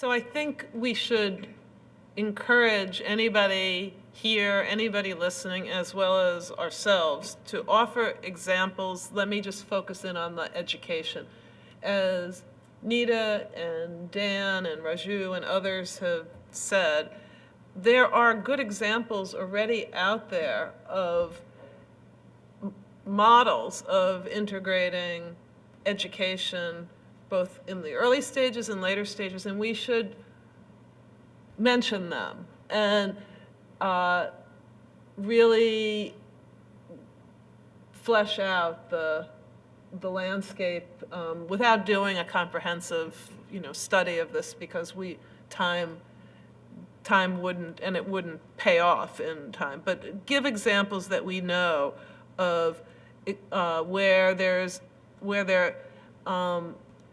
So I think we should encourage anybody here, anybody listening, as well as ourselves, to offer examples. Let me just focus in on the education. As Nita and Dan and Raju and others have said, there are good examples already out there of models of integrating education both in the early stages and later stages, and we should mention them and really flesh out the landscape without doing a comprehensive, study of this, because time wouldn't, and it wouldn't pay off in time. But give examples that we know of where there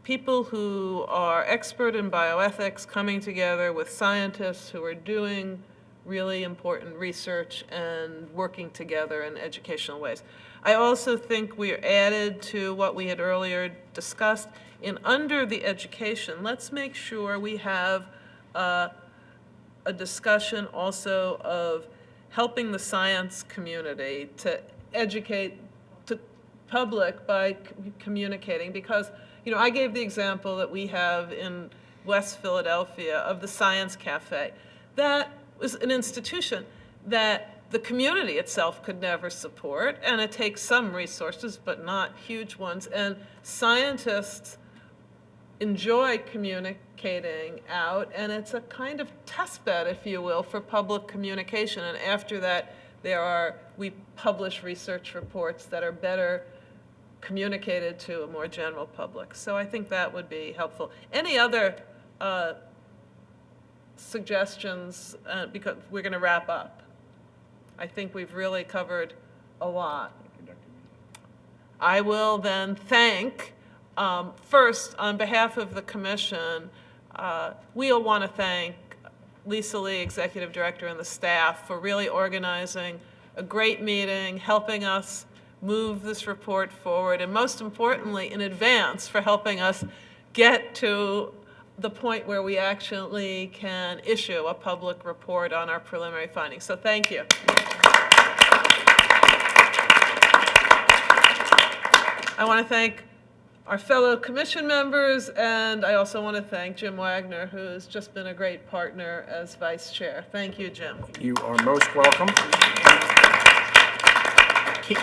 people who are expert in bioethics coming together with scientists who are doing really important research and working together in educational ways. I also think we are added to what we had earlier discussed in under the education. Let's make sure we have a discussion also of helping the science community to educate the public by communicating, because I gave the example that we have in West Philadelphia of the Science Cafe. That was an institution that the community itself could never support, and it takes some resources, but not huge ones. And scientists enjoy communicating out, and it's a kind of test bed, if you will, for public communication. And after that, we publish research reports that are better communicated to a more general public. So I think that would be helpful. Any other suggestions, because we're going to wrap up? I think we've really covered a lot. I will then thank, first, on behalf of the Commission, we'll want to thank Lisa Lee, Executive Director, and the staff for really organizing a great meeting, helping us move this report forward, and most importantly, in advance, for helping us get to the point where we actually can issue a public report on our preliminary findings. So thank you. I want to thank our fellow Commission members, and I also want to thank Jim Wagner, who's just been a great partner as Vice Chair. Thank you, Jim. You are most welcome.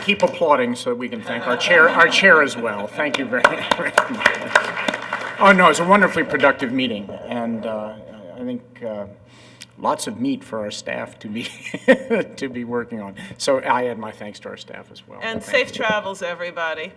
Keep applauding so we can thank our chair as well. Thank you very much. Oh no, it's a wonderfully productive meeting, and I think lots of meat for our staff to be to be working on. So I add my thanks to our staff as well. And safe travels, everybody.